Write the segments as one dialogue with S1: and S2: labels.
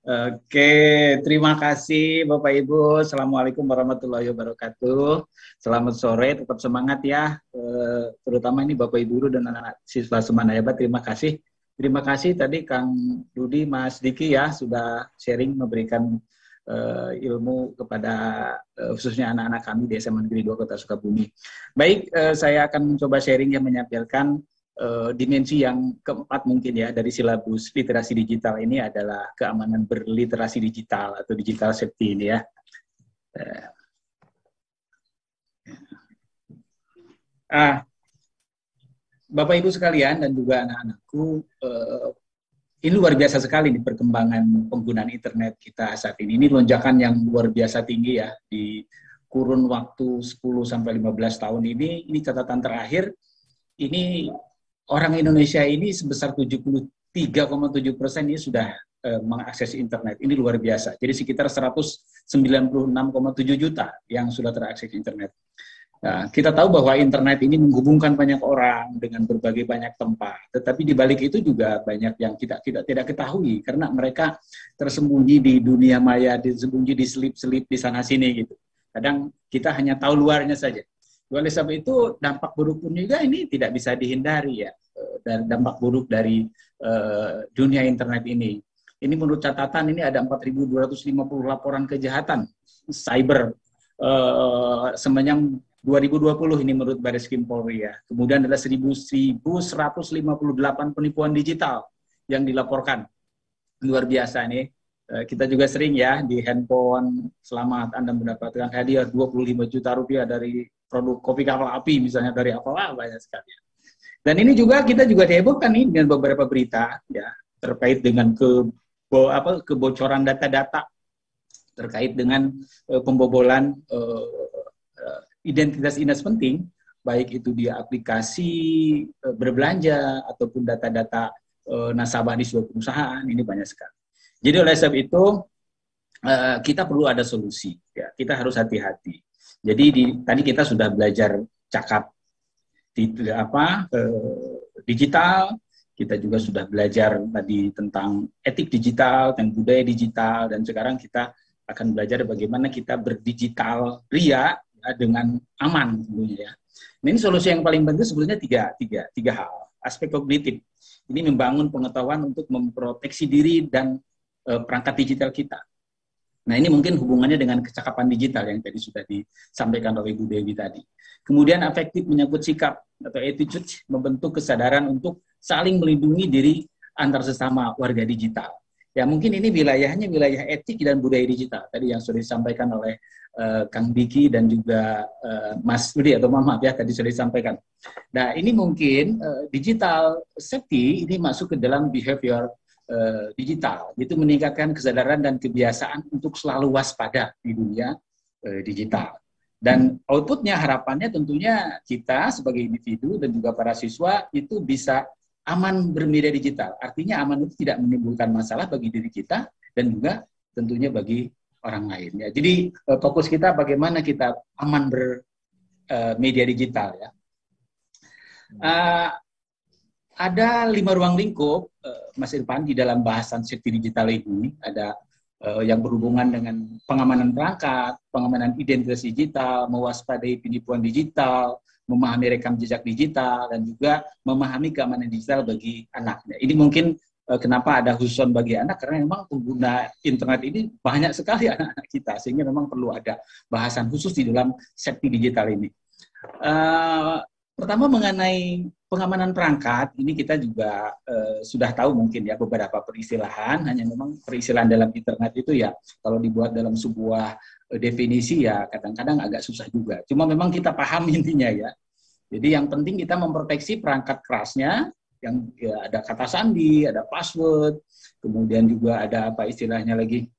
S1: Oke, terima kasih Bapak Ibu. Assalamualaikum warahmatullahi wabarakatuh. Selamat sore, tetap semangat ya. Terutama ini Bapak Ibu guru dan anak-anak siswa Semana Hebat. Terima kasih. Terima kasih tadi Kang Rudi, Mas Diki ya sudah sharing memberikan ilmu kepada khususnya anak-anak kami di SMA Negeri 2 Kota Sukabumi. Baik, saya akan mencoba sharing yang menyampaikan dimensi yang keempat mungkin ya dari silabus literasi digital ini adalah keamanan berliterasi digital atau digital safety ini ya. Bapak Ibu sekalian dan juga anak-anakku, ini luar biasa sekali nih perkembangan penggunaan internet kita saat ini. Ini lonjakan yang luar biasa tinggi ya di kurun waktu 10-15 tahun ini catatan terakhir, ini orang Indonesia ini sebesar 73,7% ini sudah mengakses internet. Ini luar biasa. Jadi sekitar 196,7 juta yang sudah terakses internet. Nah, kita tahu bahwa internet ini menghubungkan banyak orang dengan berbagai banyak tempat. Tetapi di balik itu juga banyak yang kita tidak ketahui karena mereka tersembunyi di dunia maya, tersembunyi di selip-selip di sana sini gitu. Kadang kita hanya tahu luarnya saja. Oleh sebab itu dampak buruk pun juga ini tidak bisa dihindari ya. Dan dampak buruk dari dunia internet ini. Ini menurut catatan ini ada 4.250 laporan kejahatan cyber semenjang 2020 ini menurut Bareskrim Polri ya. Kemudian ada 1.158 penipuan digital yang dilaporkan. Luar biasa nih. Kita juga sering ya di handphone, selamat Anda mendapatkan hadiah 25 juta rupiah dari produk kopi kapal api misalnya dari apalah banyak sekali. Dan ini juga kita juga dihebohkan nih dengan beberapa berita ya terkait dengan kebocoran data-data terkait dengan pembobolan identitas penting, baik itu di aplikasi berbelanja ataupun data-data nasabah di sebuah perusahaan, ini banyak sekali. Jadi oleh sebab itu kita perlu ada solusi, ya kita harus hati-hati. Jadi tadi kita sudah belajar cakap digital, kita juga sudah belajar tadi tentang etik digital dan budaya digital, dan sekarang kita akan belajar bagaimana kita berdigital ria ya, dengan aman tentunya ya. Nah, ini solusi yang paling penting sebenarnya tiga hal. Aspek kognitif, ini membangun pengetahuan untuk memproteksi diri dan perangkat digital kita. Nah, ini mungkin hubungannya dengan kecakapan digital yang tadi sudah disampaikan oleh Ibu Dewi tadi. Kemudian afektif menyangkut sikap atau attitude, membentuk kesadaran untuk saling melindungi diri antar sesama warga digital. Ya mungkin ini wilayahnya wilayah etik dan budaya digital tadi yang sudah disampaikan oleh Kang Diki dan juga Mas Rudi atau maaf ya tadi sudah disampaikan. Nah ini mungkin digital safety ini masuk ke dalam behavior digital, itu meningkatkan kesadaran dan kebiasaan untuk selalu waspada di dunia digital. Dan outputnya harapannya tentunya kita sebagai individu dan juga para siswa itu bisa aman bermedia digital. Artinya aman itu tidak menimbulkan masalah bagi diri kita dan juga tentunya bagi orang lain. Ya. Jadi fokus kita bagaimana kita aman bermedia digital. Ya. Ada 5 ruang lingkup, Mas Irfan, di dalam bahasan safety digital ini. Ada yang berhubungan dengan pengamanan perangkat, pengamanan identitas digital, mewaspadai penipuan digital, memahami rekam jejak digital, dan juga memahami keamanan digital bagi anak. Ini mungkin kenapa ada khususan bagi anak, karena memang pengguna internet ini banyak sekali anak-anak kita, sehingga memang perlu ada bahasan khusus di dalam safety digital ini. Pertama mengenai pengamanan perangkat, ini kita juga sudah tahu mungkin ya beberapa peristilahan, hanya memang peristilahan dalam internet itu ya, kalau dibuat dalam sebuah definisi ya kadang-kadang agak susah juga. Cuma memang kita paham intinya ya. Jadi yang penting kita memproteksi perangkat kerasnya, yang ya, ada kata sandi, ada password, kemudian juga ada apa istilahnya lagi,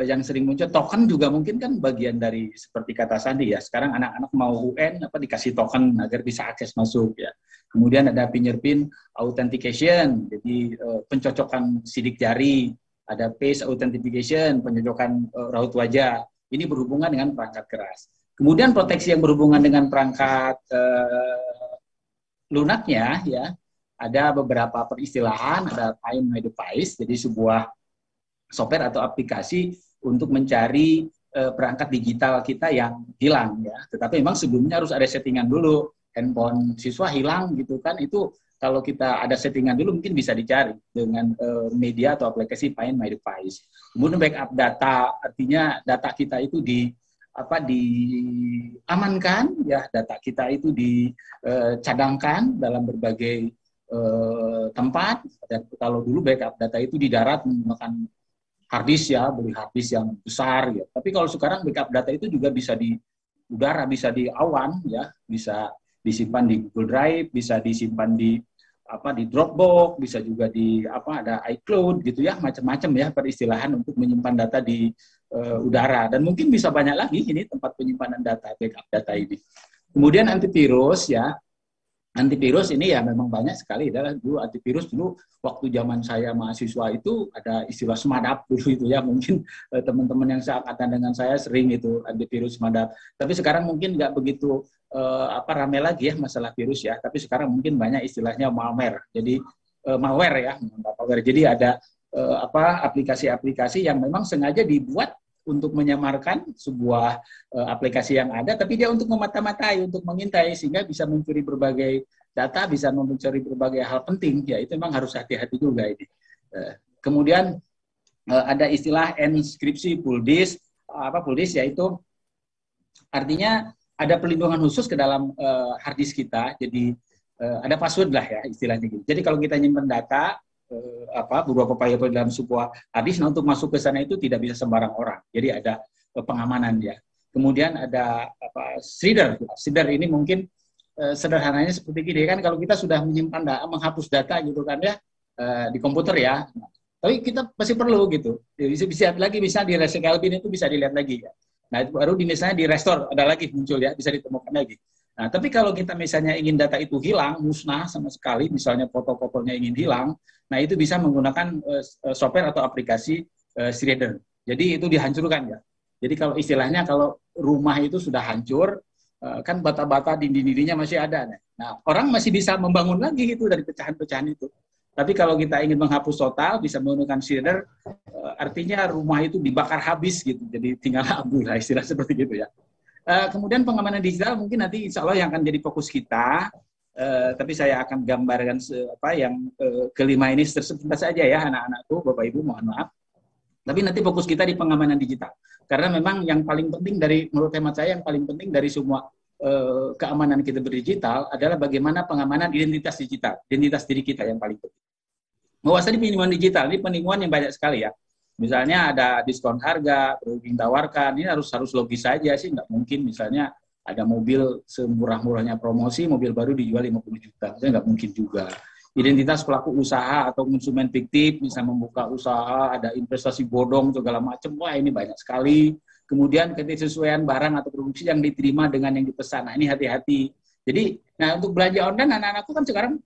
S1: yang sering muncul token juga mungkin kan bagian dari seperti kata sandi ya. Sekarang anak-anak mau UN dikasih token agar bisa akses masuk ya. Kemudian ada fingerprint authentication, jadi pencocokan sidik jari. Ada face authentication, pencocokan raut wajah. Ini berhubungan dengan perangkat keras. Kemudian proteksi yang berhubungan dengan perangkat lunaknya ya. ada beberapa peristilahan, ada Find My Device, jadi sebuah software atau aplikasi untuk mencari perangkat digital kita yang hilang ya. Tetapi memang sebelumnya harus ada settingan dulu. Handphone siswa hilang gitu kan, itu kalau kita ada settingan dulu mungkin bisa dicari dengan media atau aplikasi Find My Device. Kemudian backup data, artinya data kita itu diamankan ya, data kita itu dicadangkan dalam berbagai tempat. Dan kalau dulu backup data itu di darat menggunakan harddisk ya, beli harddisk yang besar ya. Tapi kalau sekarang backup data itu juga bisa di udara, bisa di awan ya, bisa disimpan di Google Drive, bisa disimpan di Dropbox, bisa juga di ada iCloud gitu ya, macam-macam ya peristilahan untuk menyimpan data di udara, dan mungkin bisa banyak lagi ini tempat penyimpanan data, backup data ini. Kemudian antivirus ya. Antivirus ini ya memang banyak sekali. Adalah dulu antivirus dulu waktu zaman saya mahasiswa itu ada istilah Smadap dulu itu ya, mungkin teman-teman yang seangkatan dengan saya sering itu antivirus Smadap. Tapi sekarang mungkin nggak begitu rame lagi ya masalah virus ya. Tapi sekarang mungkin banyak istilahnya malware. Jadi malware ya, malware. Jadi ada aplikasi-aplikasi yang memang sengaja dibuat untuk menyamarkan sebuah aplikasi yang ada, tapi dia untuk memata-matai, untuk mengintai, sehingga bisa mencuri berbagai data, bisa mencuri berbagai hal penting. Ya, itu memang harus hati-hati juga ini. Kemudian ada istilah enskripsi full disk. Full disk yaitu artinya ada perlindungan khusus ke dalam hard disk kita. Jadi ada password lah ya istilahnya gitu. Jadi kalau kita nyimpen data beberapa file dalam sebuah harddisk, nah untuk masuk ke sana itu tidak bisa sembarang orang. Jadi ada pengamanan dia. Kemudian ada shredder. Shredder ini mungkin sederhananya seperti gini kan, kalau kita sudah menyimpan data, menghapus data gitu kan ya di komputer ya. Tapi kita masih perlu gitu. Bisa lagi misalnya di recycle bin itu bisa dilihat lagi ya. Nah, itu baru misalnya di restore ada lagi muncul ya, bisa ditemukan lagi. Nah, tapi kalau kita misalnya ingin data itu hilang, musnah sama sekali, misalnya foto-fotonya ingin hilang, nah itu bisa menggunakan software atau aplikasi shredder. Jadi itu dihancurkan ya. Jadi kalau istilahnya kalau rumah itu sudah hancur, kan bata-bata dinding-dindingnya masih ada. Nah, orang masih bisa membangun lagi itu dari pecahan-pecahan itu. Tapi kalau kita ingin menghapus total, bisa menggunakan shredder, artinya rumah itu dibakar habis gitu. Jadi tinggal abu lah, istilah seperti gitu ya. Kemudian pengamanan digital mungkin nanti insya Allah yang akan jadi fokus kita, tapi saya akan gambarkan yang kelima ini sebentar saja ya anak-anakku, Bapak Ibu mohon maaf. Tapi nanti fokus kita di pengamanan digital, karena memang yang paling penting menurut hemat saya yang paling penting dari semua keamanan kita berdigital adalah bagaimana pengamanan identitas digital, identitas diri kita yang paling penting. Bahwasanya penipuan digital ini penipuan yang banyak sekali ya. Misalnya ada diskon harga, perlu ditawarkan, ini harus logis saja sih, nggak mungkin misalnya ada mobil semurah-murahnya promosi, mobil baru dijual 50 juta, itu nggak mungkin juga. Identitas pelaku usaha atau konsumen fiktif, bisa membuka usaha, ada investasi bodong, segala macam, wah ini banyak sekali. Kemudian ketidaksesuaian barang atau produksi yang diterima dengan yang dipesan, nah ini hati-hati. Jadi, nah untuk belanja online, anak-anakku kan sekarang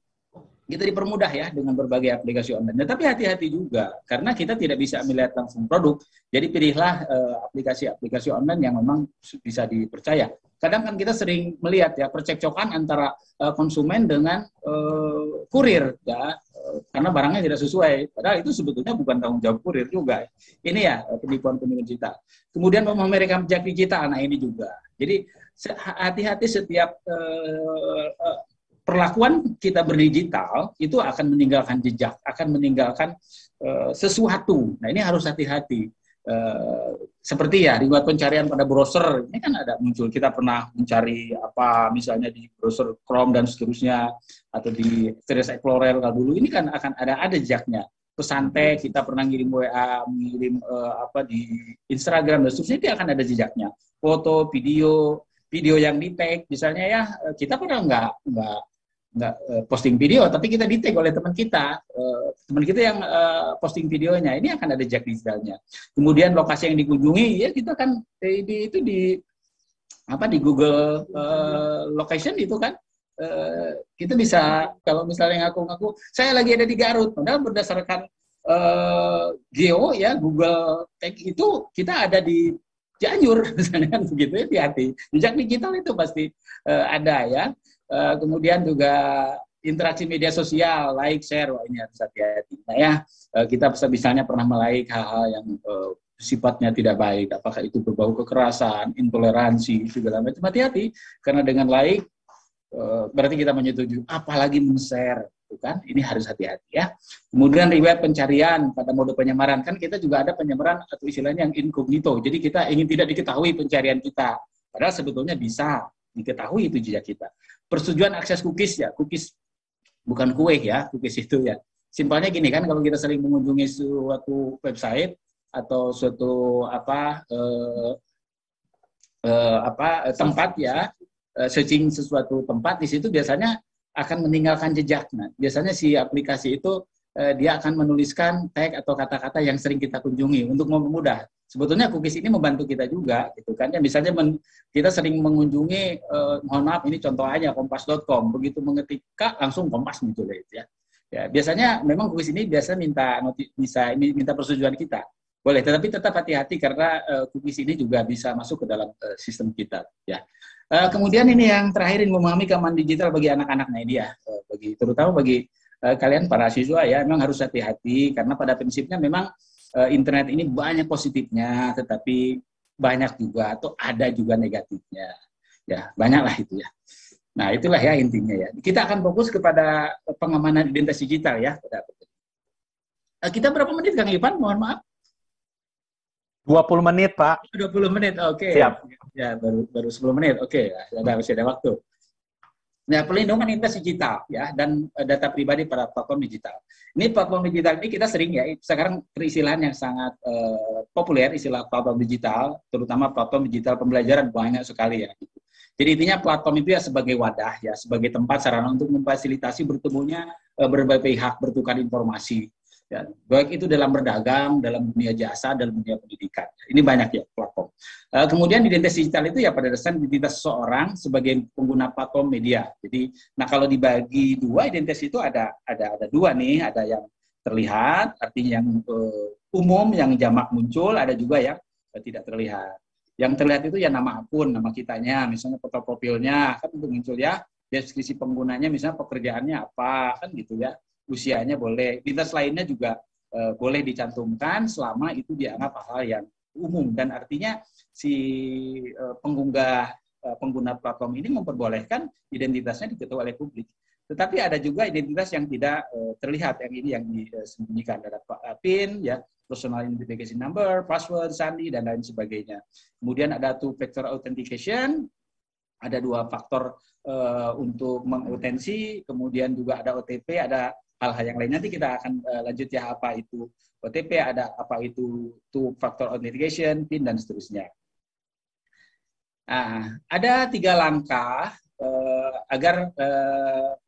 S1: kita dipermudah ya dengan berbagai aplikasi online. Tapi hati-hati juga karena kita tidak bisa melihat langsung produk. Jadi pilihlah aplikasi-aplikasi online yang memang bisa dipercaya. Kadang kan kita sering melihat ya percekcokan antara konsumen dengan kurir ya, karena barangnya tidak sesuai. Padahal itu sebetulnya bukan tanggung jawab kurir juga. Ini ya penipuan-penipuan digital. Kemudian memamerkan jejak digital, nah ini juga. Jadi hati-hati setiap perlakuan kita berdigital itu akan meninggalkan jejak, akan meninggalkan sesuatu. Nah ini harus hati-hati. Seperti ya riwayat pencarian pada browser ini kan ada muncul, kita pernah mencari misalnya di browser Chrome dan seterusnya, atau di Internet Explorer dulu, ini kan akan ada jejaknya. Pesan teks kita pernah ngirim WA, ngirim di Instagram dan seterusnya, itu akan ada jejaknya. Foto, video yang di tag misalnya ya, kita pernah nggak posting video, tapi kita di tag oleh teman kita yang posting videonya, ini akan ada jejak digitalnya. Kemudian lokasi yang dikunjungi ya, kita kan di Google Location itu kan kita bisa, kalau misalnya ngaku-ngaku saya lagi ada di Garut, padahal berdasarkan geo ya Google Tag itu kita ada di Cianjur misalnya kan begitu ya, hati-hati. Jejak digital itu pasti ada ya. Kemudian juga interaksi media sosial, like, share, wah ini harus hati-hati. Nah ya, kita misalnya pernah melike hal-hal yang sifatnya tidak baik, apakah itu berbau kekerasan, intoleransi, segala macam, hati-hati. Karena dengan like, berarti kita menyetujui, apalagi men-share, kan? Ini harus hati-hati ya. Kemudian riwayat pencarian pada mode penyamaran, kan kita juga ada penyamaran atau istilahnya yang incognito, jadi kita ingin tidak diketahui pencarian kita, padahal sebetulnya bisa diketahui itu jejak kita. Persetujuan akses cookies ya, cookies bukan kue ya, cookies itu ya. Simpelnya gini kan, kalau kita sering mengunjungi suatu website atau suatu tempat ya, searching sesuatu tempat, di situ biasanya akan meninggalkan jejak. Nah, biasanya si aplikasi itu dia akan menuliskan tag atau kata-kata yang sering kita kunjungi untuk mempermudah. Sebetulnya cookies ini membantu kita juga, gitu kan? Ya, misalnya kita sering mengunjungi, mohon maaf ini contoh aja kompas.com, begitu mengetik langsung Kompas muncul ya. Ya, biasanya memang cookies ini biasa minta persetujuan kita. Boleh, tetapi tetap hati-hati karena cookies ini juga bisa masuk ke dalam sistem kita. Ya. Kemudian ini yang terakhir, ini memahami keamanan digital bagi anak-anak. Nah ini ya, terutama bagi kalian para siswa ya, memang harus hati-hati karena pada prinsipnya memang internet ini banyak positifnya, tetapi banyak juga atau ada juga negatifnya. Ya, banyaklah itu ya. Nah itulah ya intinya ya. Kita akan fokus kepada pengamanan identitas digital ya. Kita berapa menit Kang Ivan? Mohon maaf.
S2: 20 menit, Pak.
S1: 20 menit, oke.
S2: Siap.
S1: Ya, baru 10 menit, oke. Masih ada waktu. Nah, pelindungan identitas digital ya dan data pribadi pada platform digital. Ini platform digital ini kita sering ya, sekarang peristilahan yang sangat populer, istilah platform digital, terutama platform digital pembelajaran banyak sekali ya. Jadi intinya platform itu ya sebagai wadah ya, sebagai tempat sarana untuk memfasilitasi bertemunya berbagai pihak bertukar informasi. Ya, baik itu dalam berdagang, dalam dunia jasa, dalam dunia pendidikan. Ini banyak ya platform. Kemudian identitas digital itu ya pada dasarnya identitas seseorang sebagai pengguna platform media. Jadi, nah kalau dibagi dua, identitas itu ada dua nih, ada yang terlihat, artinya yang umum, yang jamak muncul, ada juga yang tidak terlihat. Yang terlihat itu ya nama akun, nama kitanya, misalnya foto profilnya, kan itu muncul ya, deskripsi penggunanya, misalnya pekerjaannya apa, kan gitu ya. Usianya boleh, identitas lainnya juga boleh dicantumkan selama itu dianggap hal yang umum dan artinya si pengguna platform ini memperbolehkan identitasnya diketahui oleh publik. Tetapi ada juga identitas yang tidak terlihat, yang ini yang disembunyikan, ada PIN, ya, personal identification number, password, sandi dan lain sebagainya. Kemudian ada two-factor authentication. Ada 2 faktor untuk mengotensi, kemudian juga ada OTP, ada hal-hal yang lain. Nanti kita akan lanjut ya, apa itu OTP, ada apa itu two factor authentication, PIN, dan seterusnya. Nah, ada 3 langkah agar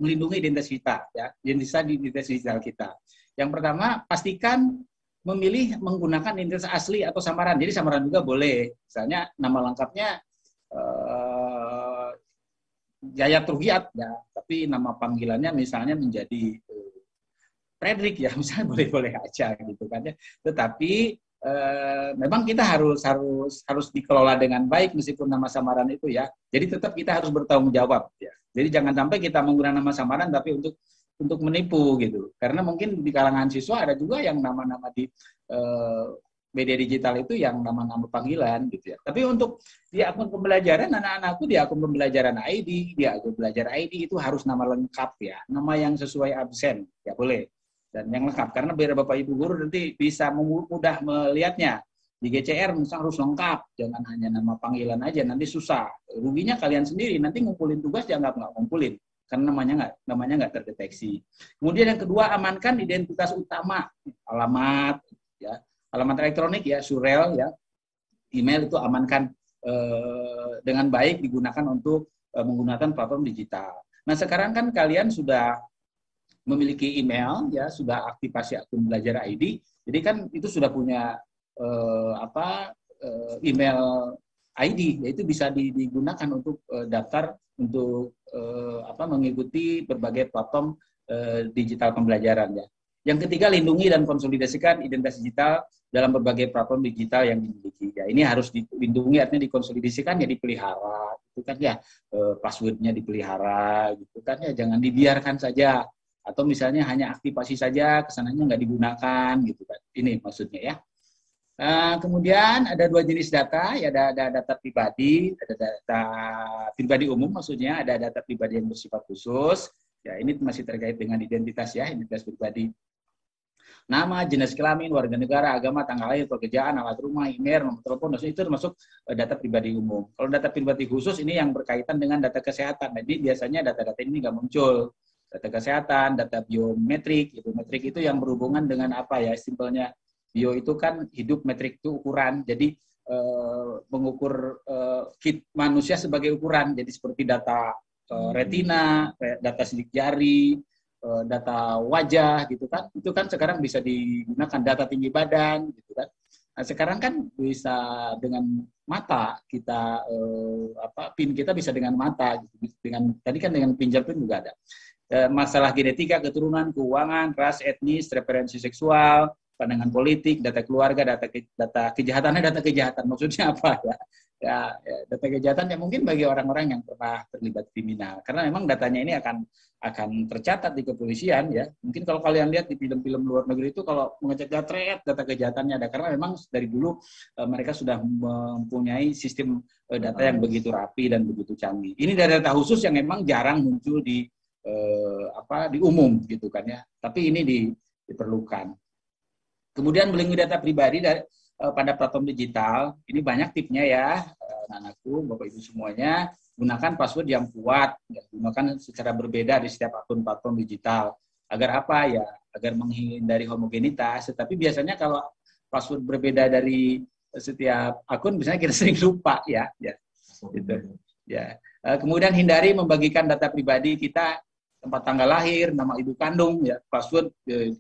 S1: melindungi identitas kita, ya, identitas digital kita. Yang pertama, pastikan memilih menggunakan identitas asli atau samaran. Jadi samaran juga boleh. Misalnya nama lengkapnya Yayat Ruhiat ya, tapi nama panggilannya misalnya menjadi Frederick ya, misalnya boleh-boleh aja gitu kan ya. Tetapi memang kita harus dikelola dengan baik meskipun nama samaran itu ya. Jadi tetap kita harus bertanggung jawab ya. Jadi jangan sampai kita menggunakan nama samaran tapi untuk menipu gitu. Karena mungkin di kalangan siswa ada juga yang nama-nama di media digital itu yang nama-nama panggilan gitu ya. Tapi untuk di akun pembelajaran, anak-anakku di akun pembelajaran ID, di akun belajar ID itu harus nama lengkap ya, nama yang sesuai absen ya boleh, dan yang lengkap karena biar Bapak Ibu guru nanti bisa mudah melihatnya. Di GCR misalnya harus lengkap, jangan hanya nama panggilan aja, nanti susah. Ruginya kalian sendiri, nanti ngumpulin tugas dianggap nggak ngumpulin karena namanya nggak terdeteksi. Kemudian yang kedua, amankan identitas utama, alamat ya. Alamat elektronik ya, surel ya, email itu amankan dengan baik digunakan untuk menggunakan platform digital. Nah sekarang kan kalian sudah memiliki email ya, sudah aktivasi akun belajar ID, jadi kan itu sudah punya email ID, yaitu bisa digunakan untuk daftar untuk mengikuti berbagai platform digital pembelajaran ya. Yang ketiga, lindungi dan konsolidasikan identitas digital dalam berbagai platform digital yang dimiliki. Ya, ini harus dilindungi, artinya dikonsolidasikan, ya dipelihara, gitu kan ya, passwordnya dipelihara, gitu kan ya, jangan dibiarkan saja, atau misalnya hanya aktivasi saja, kesananya nggak digunakan, gitu kan. Ini maksudnya ya. Kemudian ada 2 jenis data, ya ada data pribadi, ada data pribadi umum, maksudnya ada data pribadi yang bersifat khusus. Ya, ini masih terkait dengan identitas ya, identitas pribadi. Nama, jenis kelamin, warga negara, agama, tanggal lahir, pekerjaan, alat rumah, email, nomor telepon, itu termasuk data pribadi umum. Kalau data pribadi khusus ini yang berkaitan dengan data kesehatan. Jadi biasanya data-data ini nggak muncul. Data kesehatan, data biometrik, biometrik itu yang berhubungan dengan apa ya, simpelnya bio itu kan hidup, metrik itu ukuran. Jadi mengukur kit manusia sebagai ukuran. Jadi seperti data retina, data sidik jari, data wajah gitu kan, itu kan sekarang bisa digunakan, data tinggi badan gitu kan. Nah, sekarang kan bisa dengan mata kita PIN kita bisa dengan mata gitu. Dengan tadi kan dengan fingerprint juga ada. Masalah genetika, keturunan, keuangan, ras, etnis, preferensi seksual, pandangan politik, data keluarga, data kejahatan, data kejahatan maksudnya apa ya? Ya, data kejahatan yang mungkin bagi orang-orang yang pernah terlibat kriminal, karena memang datanya ini akan tercatat di kepolisian ya. Mungkin kalau kalian lihat di film-film luar negeri itu kalau mengecek data kejahatannya ada, karena memang dari dulu mereka sudah mempunyai sistem data yang begitu rapi dan begitu canggih. Ini data khusus yang memang jarang muncul di di umum gitu kan ya. Tapi ini diperlukan. Kemudian melindungi data pribadi pada platform digital, ini banyak tipsnya ya, anak-anakku, Bapak Ibu semuanya. Gunakan password yang kuat, ya, gunakan secara berbeda di setiap akun platform digital. Agar apa ya? Agar menghindari homogenitas. Tetapi biasanya kalau password berbeda dari setiap akun, misalnya kita sering lupa ya, gitu. Ya. Kemudian hindari membagikan data pribadi kita, tempat tanggal lahir, nama ibu kandung, ya, password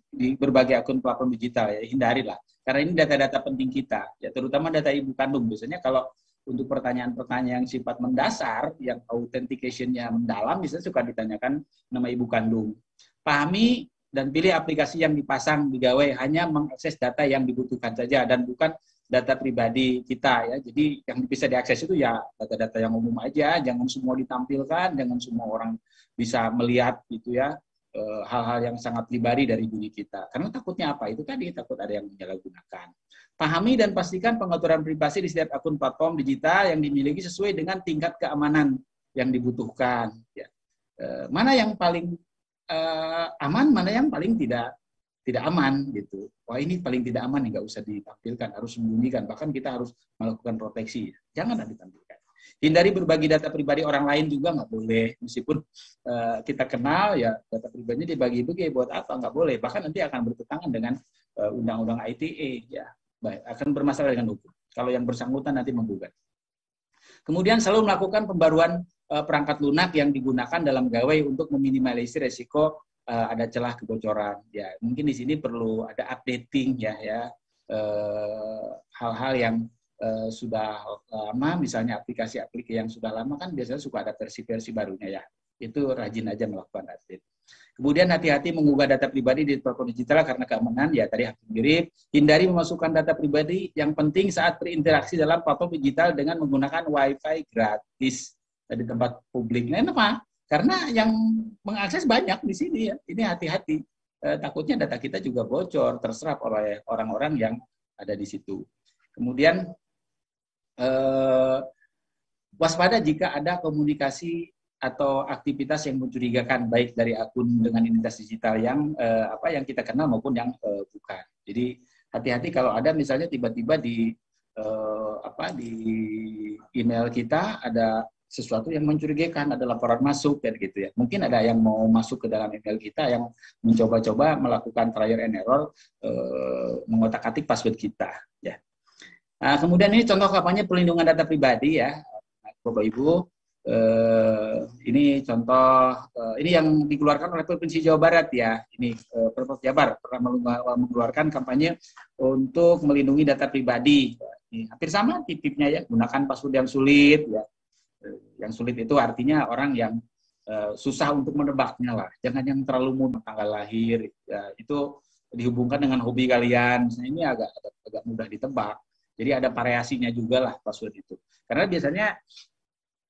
S1: di berbagai akun platform digital, ya, hindarilah. Karena ini data-data penting kita, ya, terutama data ibu kandung. Biasanya kalau untuk pertanyaan-pertanyaan yang sifat mendasar, yang authentication-nya mendalam, misalnya suka ditanyakan nama ibu kandung. Pahami dan pilih aplikasi yang dipasang di Gawai hanya mengakses data yang dibutuhkan saja dan bukan data pribadi kita ya. Jadi yang bisa diakses itu ya data-data yang umum aja, jangan semua ditampilkan, jangan semua orang bisa melihat gitu ya, hal-hal yang sangat pribadi dari diri kita. Karena takutnya apa? Itu tadi takut ada yang menyalahgunakan. Pahami dan pastikan pengaturan privasi di setiap akun platform digital yang dimiliki sesuai dengan tingkat keamanan yang dibutuhkan. Ya. Mana yang paling aman, mana yang paling tidak aman gitu. Wah, ini paling tidak aman nih, nggak usah ditampilkan, harus sembunyikan. Bahkan kita harus melakukan proteksi. Jangan ditampilkan. Hindari berbagi data pribadi orang lain juga nggak boleh. Meskipun kita kenal, ya data pribadinya dibagi-bagi buat apa? Nggak boleh. Bahkan nanti akan bertentangan dengan undang-undang ITE. Ya, baik, akan bermasalah dengan hukum. Kalau yang bersangkutan nanti menggugat. Kemudian selalu melakukan pembaruan perangkat lunak yang digunakan dalam Gawai untuk meminimalisir resiko ada celah kebocoran. Ya, mungkin di sini perlu ada updating ya hal-hal yang sudah lama, misalnya aplikasi-aplikasi yang sudah lama kan biasanya suka ada versi-versi barunya ya. Itu rajin aja melakukan update. Kemudian hati-hati mengunggah data pribadi di platform digital karena keamanan, ya tadi hak mirip. Hindari memasukkan data pribadi yang penting saat berinteraksi dalam platform digital dengan menggunakan WiFi gratis di tempat publik. Nah, kenapa? Karena yang mengakses banyak di sini ya. Ini hati-hati. Takutnya data kita juga bocor, terserap oleh orang-orang yang ada di situ. Kemudian waspada jika ada komunikasi atau aktivitas yang mencurigakan baik dari akun dengan identitas digital yang yang kita kenal maupun yang bukan. Jadi hati-hati kalau ada misalnya tiba-tiba di email kita ada sesuatu yang mencurigakan, ada laporan masuk dan gitu ya. Mungkin ada yang mau masuk ke dalam email kita yang mencoba-coba melakukan trial and error, mengotak-atik password kita ya. Nah, kemudian ini contoh kampanye perlindungan data pribadi ya, Bapak Ibu. Ini contoh, ini yang dikeluarkan oleh Provinsi Jawa Barat ya. Ini Pemprov Jabar pernah mengeluarkan kampanye untuk melindungi data pribadi. Ini hampir sama tip-tipnya ya, gunakan password yang sulit ya. Yang sulit itu artinya orang yang susah untuk menebaknya lah. Jangan yang terlalu mudah, tanggal lahir ya, itu dihubungkan dengan hobi kalian. Misalnya ini agak mudah ditebak. Jadi ada variasinya juga lah password itu. Karena biasanya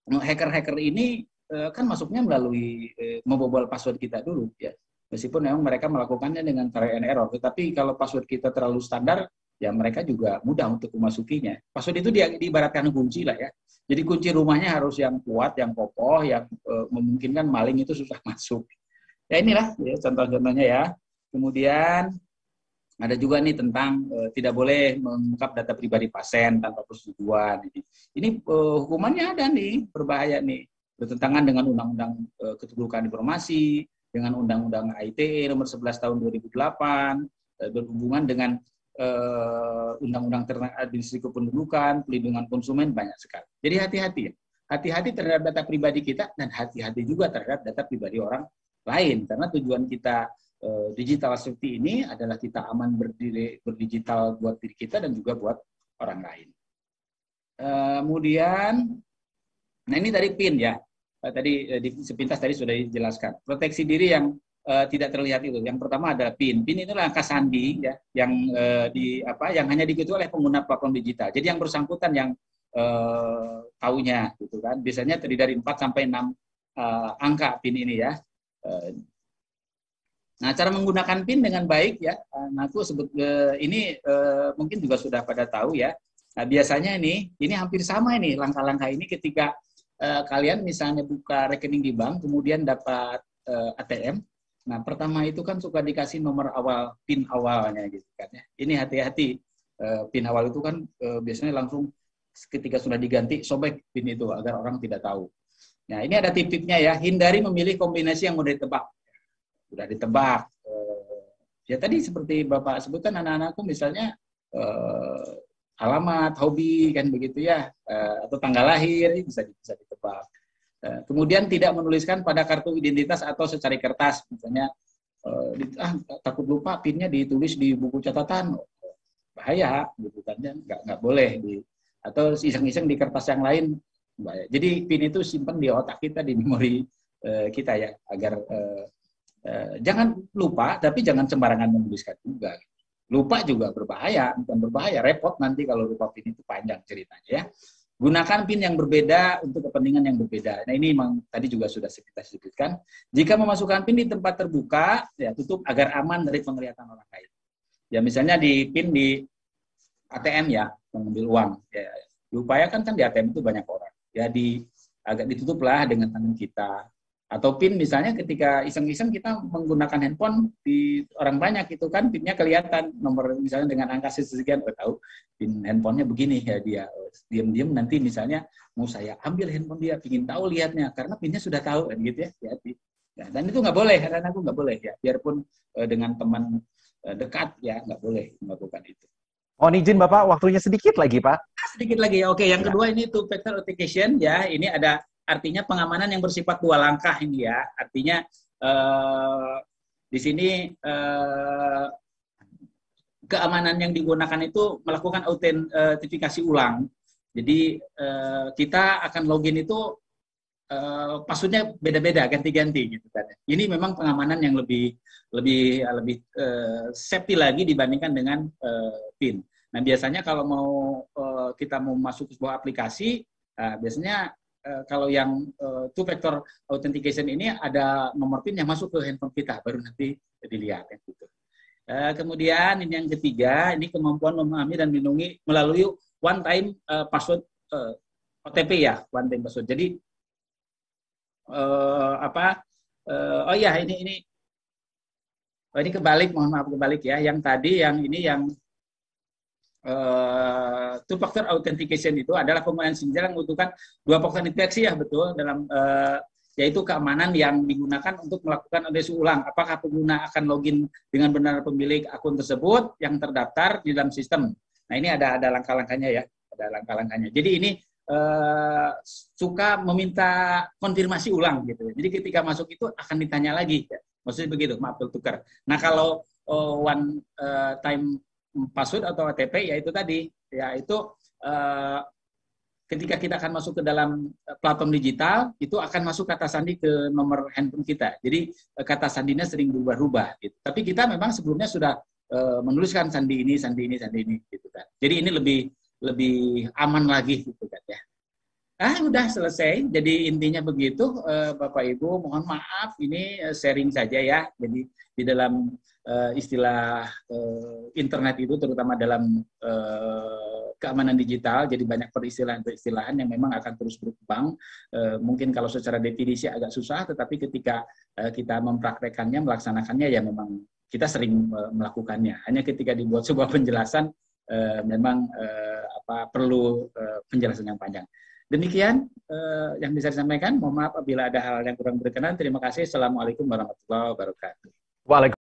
S1: hacker-hacker ini kan masuknya melalui membobol password kita dulu ya. Meskipun memang mereka melakukannya dengan try and error, tetapi kalau password kita terlalu standar, ya mereka juga mudah untuk memasukinya. Password itu diibaratkan kunci lah ya. Jadi kunci rumahnya harus yang kuat, yang kokoh, yang memungkinkan maling itu susah masuk. Ya inilah ya, contoh-contohnya ya. Kemudian ada juga nih tentang tidak boleh mengungkap data pribadi pasien tanpa persetujuan. Ini hukumannya ada nih, berbahaya nih. Bertentangan dengan Undang-Undang Keterbukaan Informasi, dengan Undang-Undang ITE nomor 11 tahun 2008, berhubungan dengan Undang-Undang Administrasi Kependudukan, Pelindungan Konsumen, banyak sekali. Jadi hati-hati ya. Hati-hati terhadap data pribadi kita dan hati-hati juga terhadap data pribadi orang lain. Karena tujuan kita digital safety ini adalah kita aman berdigital buat diri kita dan juga buat orang lain. Kemudian, nah ini tadi PIN ya. Tadi sepintas tadi sudah dijelaskan. Proteksi diri yang tidak terlihat itu. Yang pertama adalah PIN. PIN itu angka sandi ya, yang yang hanya diketahui oleh pengguna platform digital. Jadi yang bersangkutan yang tahunya gitu kan. Biasanya terdiri dari 4 sampai 6 angka PIN ini ya. Nah, cara menggunakan PIN dengan baik ya. Nah, aku sebut ini mungkin juga sudah pada tahu ya. Nah, biasanya ini hampir sama ini langkah-langkah ini ketika kalian misalnya buka rekening di bank, kemudian dapat ATM. Nah, pertama itu kan suka dikasih nomor awal, PIN awalnya gitu kan ya. Ini hati-hati, PIN awal itu kan biasanya langsung ketika sudah diganti, sobek PIN itu agar orang tidak tahu. Nah, ini ada tip-tipnya ya, hindari memilih kombinasi yang mudah ditebak. Sudah ditebak. Ya tadi seperti Bapak sebutkan, anak-anakku misalnya alamat, hobi, kan begitu ya, atau tanggal lahir, bisa ditebak. Kemudian tidak menuliskan pada kartu identitas atau secari kertas, misalnya takut lupa PIN-nya ditulis di buku catatan, bahaya, gitu kan, nggak boleh, atau iseng-iseng di kertas yang lain, bahaya. Jadi PIN itu simpan di otak kita, di memori kita ya, agar jangan lupa, tapi jangan sembarangan menuliskan juga. Lupa juga berbahaya, bukan berbahaya, repot nanti kalau lupa PIN itu panjang ceritanya ya. Gunakan PIN yang berbeda untuk kepentingan yang berbeda. Nah ini memang tadi juga sudah kita sebutkan. Jika memasukkan PIN di tempat terbuka, ya tutup agar aman dari penglihatan orang lain. Ya misalnya di PIN di ATM ya, mengambil uang. Ya, diupayakan kan di ATM itu banyak orang. Ya agak ditutuplah dengan tangan kita. Atau PIN misalnya ketika iseng-iseng kita menggunakan handphone di orang banyak itu kan PIN-nya kelihatan nomor misalnya dengan angka sekian, tahu PIN handphonenya begini ya dia, diam-diam nanti misalnya mau saya ambil handphone dia, ingin tahu lihatnya karena PIN-nya sudah tahu kan gitu ya, hati-hati. Ya, dan itu nggak boleh, karena aku nggak boleh ya, biarpun dengan teman dekat ya nggak boleh melakukan itu.
S2: Mohon izin Bapak, waktunya sedikit lagi Pak.
S1: Sedikit lagi ya, oke. Yang kedua ini two factor authentication ya, ini ada artinya pengamanan yang bersifat 2 langkah ini ya. Artinya di sini keamanan yang digunakan itu melakukan autentifikasi ulang. Jadi kita akan login itu passwordnya beda-beda, ganti-ganti gitu kan. Ini memang pengamanan yang lebih safety lagi dibandingkan dengan PIN. Nah biasanya kalau kita mau masuk ke sebuah aplikasi, biasanya kalau yang two factor authentication ini ada nomor PIN yang masuk ke handphone kita, baru nanti dilihat ya, gitu. Kemudian ini yang ketiga, ini kemampuan memahami dan melindungi melalui one time password OTP ya, one time password. Jadi ini kebalik, mohon maaf kebalik ya. Yang tadi yang ini yang two factor authentication itu adalah penggunaan sinyal yang membutuhkan 2 faktor deteksi ya, betul, dalam yaitu keamanan yang digunakan untuk melakukan authentikasi ulang. Apakah pengguna akan login dengan benar pemilik akun tersebut yang terdaftar di dalam sistem. Nah ini ada langkah-langkahnya ya, ada langkah-langkahnya. Jadi ini suka meminta konfirmasi ulang gitu. Jadi ketika masuk itu akan ditanya lagi. Ya. Maksudnya begitu, maaf tukar. Nah kalau one time password atau OTP yaitu tadi, yaitu ketika kita akan masuk ke dalam platform digital itu akan masuk kata sandi ke nomor handphone kita. Jadi kata sandinya sering berubah-ubah. Gitu. Tapi kita memang sebelumnya sudah menuliskan sandi ini, gitu kan. Jadi ini lebih aman lagi gitu kan ya. Udah selesai. Jadi intinya begitu, Bapak Ibu. Mohon maaf, ini sharing saja ya. Jadi di dalam istilah internet itu, terutama dalam keamanan digital, jadi banyak peristilahan-peristilahan yang memang akan terus berkembang. Mungkin kalau secara definisi agak susah, tetapi ketika kita mempraktekannya, melaksanakannya, ya memang kita sering melakukannya. Hanya ketika dibuat sebuah penjelasan, memang perlu penjelasan yang panjang. Demikian yang bisa disampaikan. Mohon maaf apabila ada hal yang kurang berkenan. Terima kasih. Assalamualaikum warahmatullahi wabarakatuh.
S2: Waalaikumsalam.